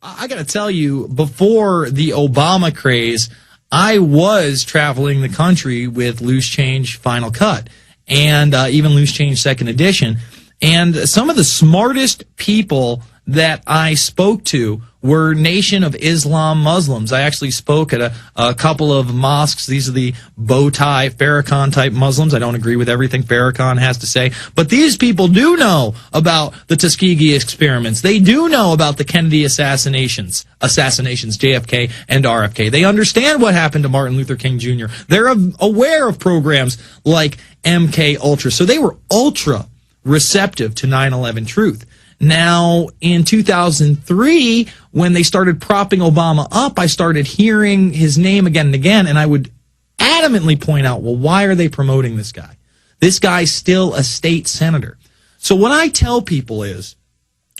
I got to tell you, before the Obama craze, I was traveling the country with Loose Change Final Cut and even Loose Change Second Edition. And some of the smartest people that I spoke to were Nation of Islam Muslims. I actually spoke at a couple of mosques. These are the bow tie Farrakhan type Muslims. I don't agree with everything Farrakhan has to say, but these people do know about the Tuskegee experiments. They do know about the Kennedy assassinations, JFK and RFK. They understand what happened to Martin Luther King Jr. They're aware of programs like MK Ultra. So they were ultra receptive to 9/11 truth. Now, in 2003, when they started propping Obama up, I started hearing his name again and again, and I would adamantly point out, well, why are they promoting this guy? This guy's still a state senator. So what I tell people is,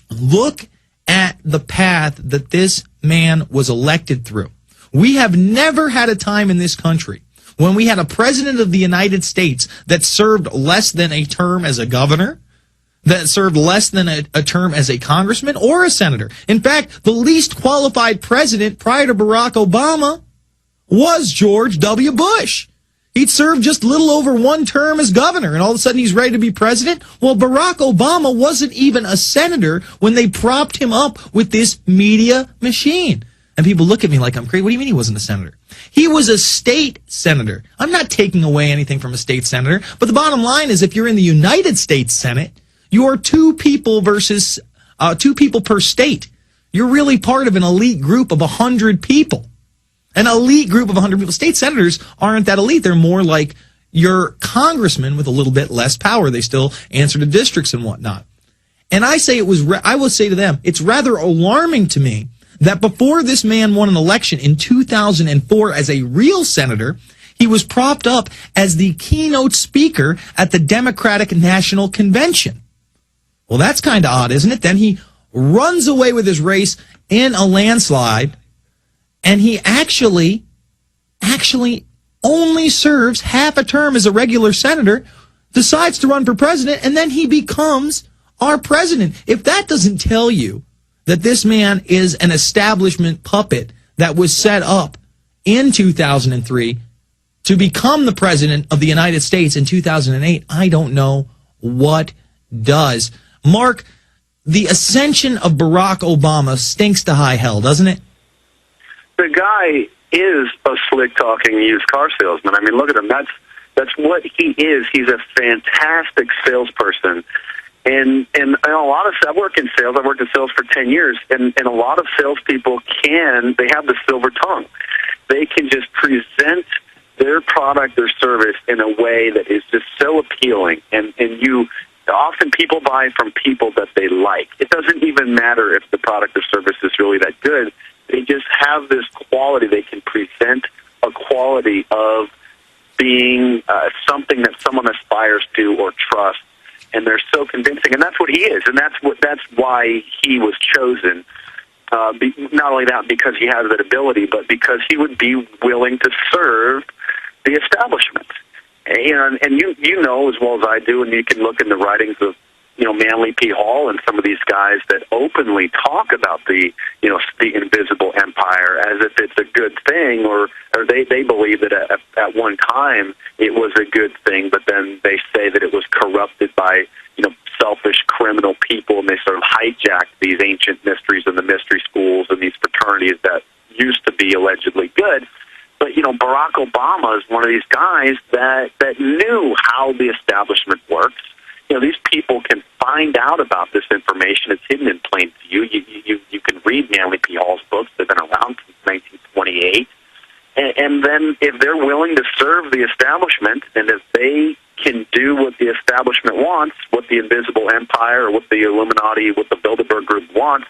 look at the path that this man was elected through. We have never had a time in this country when we had a president of the United States that served less than a term as a governor, that served less than a term as a congressman or a senator. In fact, the least qualified president prior to Barack Obama was George W. Bush. He'd served just a little over one term as governor, and all of a sudden he's ready to be president. Well, Barack Obama wasn't even a senator when they propped him up with this media machine. And people look at me like I'm crazy. What do you mean he wasn't a senator? He was a state senator. I'm not taking away anything from a state senator, but the bottom line is if you're in the United States Senate, you're two people versus 2 people per state. You're really part of an elite group of 100 people. An elite group of 100 people. State senators aren't that elite. They're more like your congressman with a little bit less power. They still answer to districts and whatnot. And I say I will say to them, it's rather alarming to me that before this man won an election in 2004 as a real senator, he was propped up as the keynote speaker at the Democratic National Convention. Well, that's kind of odd, isn't it? Then he runs away with his race in a landslide, and he actually only serves half a term as a regular senator, decides to run for president, and then he becomes our president. If that doesn't tell you that this man is an establishment puppet that was set up in 2003 to become the president of the United States in 2008, I don't know what does. Mark, the ascension of Barack Obama stinks to high hell, doesn't it? The guy is a slick-talking used car salesman. I mean, look at him. That's what he is. He's a fantastic salesperson. And a lot of, I work in sales. I worked in sales for 10 years, and a lot of salespeople they have the silver tongue. They can just present their product or service in a way that is just so appealing, and often people buy from people that they like. It doesn't even matter if the product or service is really that good. They just have this quality. They can present a quality of being something that someone aspires to or trusts, and they're so convincing. And that's what he is, and that's why he was chosen. Not only that, because he has that ability, but because he would be willing to serve the establishment. And you know as well as I do, and you can look in the writings of Manly P. Hall and some of these guys that openly talk about the invisible empire as if it's a good thing, or they believe that at one time it was a good thing, but then they say that it was corrupted by selfish criminal people, and they sort of hijacked these ancient mysteries and the mystery schools and these fraternities that used to be allegedly good. But, Barack Obama is one of these guys that knew how the establishment works. These people can find out about this information. It's hidden in plain view. You can read Manly P. Hall's books. They've been around since 1928. And then if they're willing to serve the establishment, and if they can do what the establishment wants, what the invisible empire or what the Illuminati, what the Bilderberg Group wants,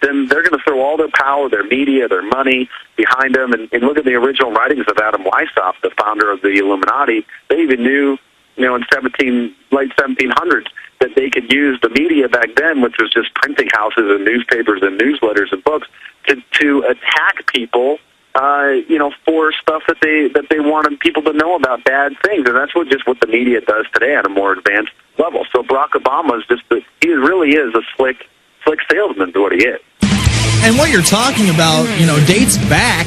then they're going to throw all their power, their media, their money behind them. And look at the original writings of Adam Weishaupt, the founder of the Illuminati. They even knew, in late 1700s, that they could use the media back then, which was just printing houses and newspapers and newsletters and books, to attack people, for stuff that they wanted people to know about, bad things. And that's what the media does today at a more advanced level. So Barack Obama is he really is a slick salesman to what he is. And what you're talking about, dates back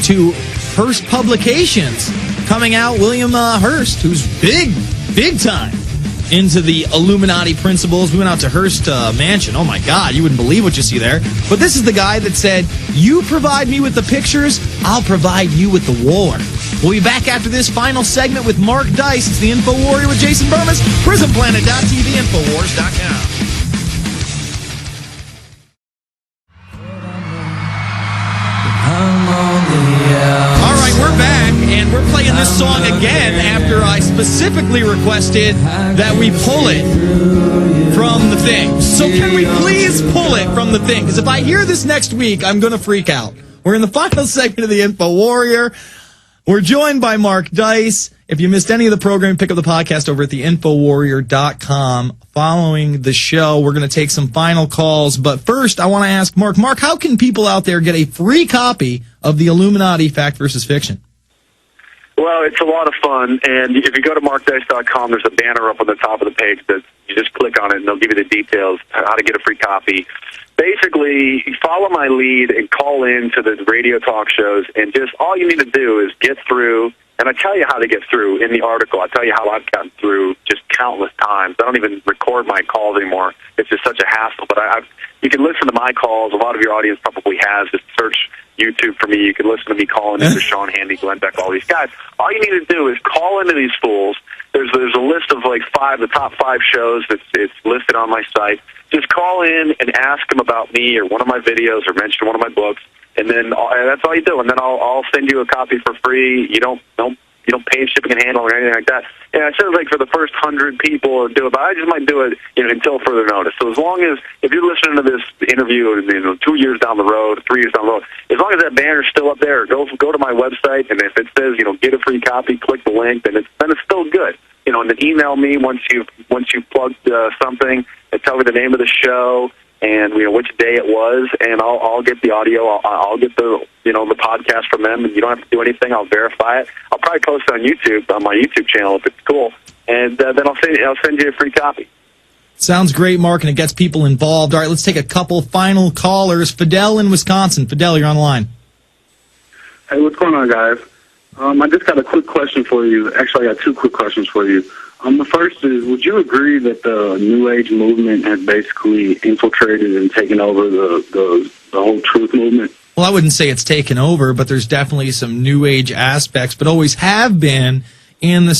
to Hearst Publications coming out. William Hearst, who's big time into the Illuminati principles. We went out to Hearst Mansion. Oh, my God, you wouldn't believe what you see there. But this is the guy that said, you provide me with the pictures, I'll provide you with the war. We'll be back after this final segment with Mark Dice. It's the InfoWarrior with Jason Bermas, PrismPlanet.tv, Infowars.com. All right, we're back, and we're playing this song again after I specifically requested that we pull it from the thing. So can we please pull it from the thing? Because if I hear this next week, I'm going to freak out. We're in the final segment of the InfoWarrior. We're joined by Mark Dice. If you missed any of the program, pick up the podcast over at the InfoWarrior.com. Following the show, we're going to take some final calls. But first, I want to ask Mark, how can people out there get a free copy of the Illuminati Fact versus Fiction? Well, it's a lot of fun, and if you go to markdice.com, there's a banner up on the top of the page that you just click on it, and they'll give you the details how to get a free copy. Basically, follow my lead and call in to the radio talk shows, and just all you need to do is get through, and I tell you how to get through in the article. I tell you how I've gotten through just countless times. I don't even record my calls anymore. It's just such a hassle, but you can listen to my calls. A lot of your audience probably has. Just search YouTube for me. You can listen to me calling into Sean Handy, Glenn Beck, all these guys. All you need to do is call into these fools. There's a list of like the top 5 shows it's listed on my site. Just call in and ask them about me or one of my videos or mention one of my books, and then that's all you do. And then I'll send you a copy for free. You don't pay shipping and handling or anything like that. And I said like for the first 100 people do it, but I just might do it until further notice. So as long as if you're listening to this interview 2 years down the road, 3 years down the road, as long as that banner's still up there, go to my website, and if it says get a free copy, click the link, then it's still good. And then email me once you've plugged something, and tell me the name of the show and which day it was, and I'll get the audio. I'll get the the podcast from them, and you don't have to do anything. I'll verify it. I'll probably post it on YouTube on my YouTube channel if it's cool, and then I'll send you a free copy. Sounds great, Mark, and it gets people involved. All right, let's take a couple final callers. Fidel in Wisconsin. Fidel, you're on the line. Hey, what's going on, guys? I just got a quick question for you. Actually, I got 2 quick questions for you. The first is, would you agree that the New Age movement has basically infiltrated and taken over the whole truth movement? Well, I wouldn't say it's taken over, but there's definitely some New Age aspects, but always have been in the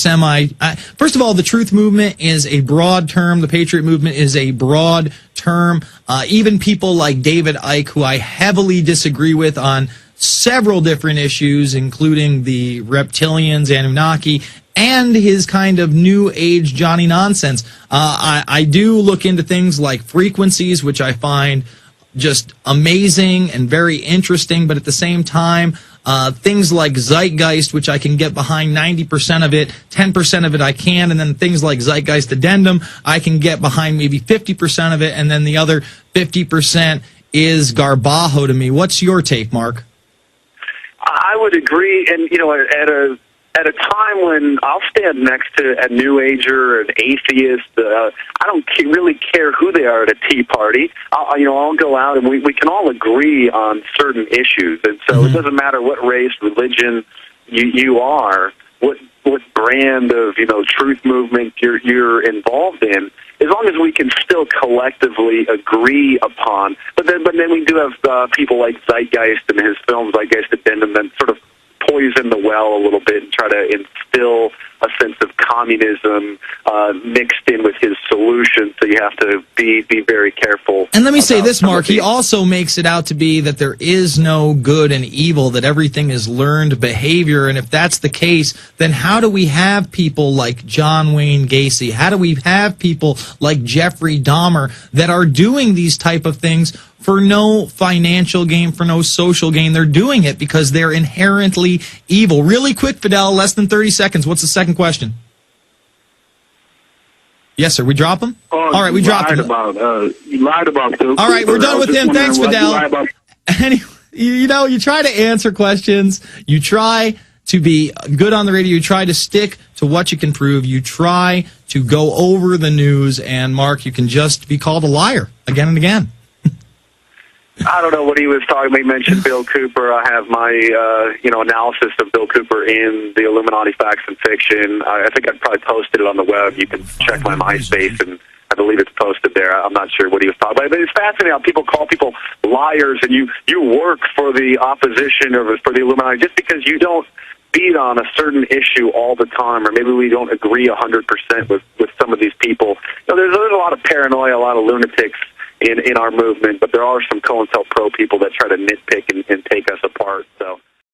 first of all, the truth movement is a broad term. The Patriot movement is a broad term. Even people like David Icke, who I heavily disagree with on several different issues, including the reptilians, Anunnaki, and his kind of New Age Johnny nonsense. I do look into things like frequencies, which I find just amazing and very interesting, but at the same time, things like Zeitgeist, which I can get behind 90% of it, 10% of it I can, and then things like Zeitgeist Addendum, I can get behind maybe 50% of it, and then the other 50% is garbajo to me. What's your take, Mark? I would agree, and at a time when I'll stand next to a New Ager, an atheist, I don't really care who they are at a tea party. I'll go out and we can all agree on certain issues, and so it doesn't matter what race, religion you are, what brand of truth movement you're involved in. As long as we can still collectively agree upon, but then we do have people like Zeitgeist and his film Zeitgeist Addendum that sort of poison the well a little bit and try to instill a sense of communism mixed in with his solution. So you have to be very careful. And let me say this, Mark. He also makes it out to be that there is no good and evil, that everything is learned behavior. And if that's the case, then how do we have people like John Wayne Gacy? How do we have people like Jeffrey Dahmer that are doing these type of things for no financial gain, for no social gain? They're doing it because they're inherently evil. Really quick, Fidel, less than 30 seconds. What's the second question? Yes, sir. We drop him? All right, we dropped him. You lied about Phil. All right, we're done with him. Thanks, Fidel. Anyway, you try to answer questions. You try to be good on the radio. You try to stick to what you can prove. You try to go over the news. And, Mark, you can just be called a liar again and again. I don't know what he was talking about. He mentioned Bill Cooper. I have my analysis of Bill Cooper in the Illuminati Facts and Fiction. I think I'd probably posted it on the web. You can check my MySpace, and I believe it's posted there. I'm not sure what he was talking about. But it's fascinating how people call people liars, and you work for the opposition or for the Illuminati just because you don't beat on a certain issue all the time, or maybe we don't agree 100% with some of these people. There's a lot of paranoia, a lot of lunatics in our movement, but there are some COINTELPRO people that try to nitpick and take us apart. So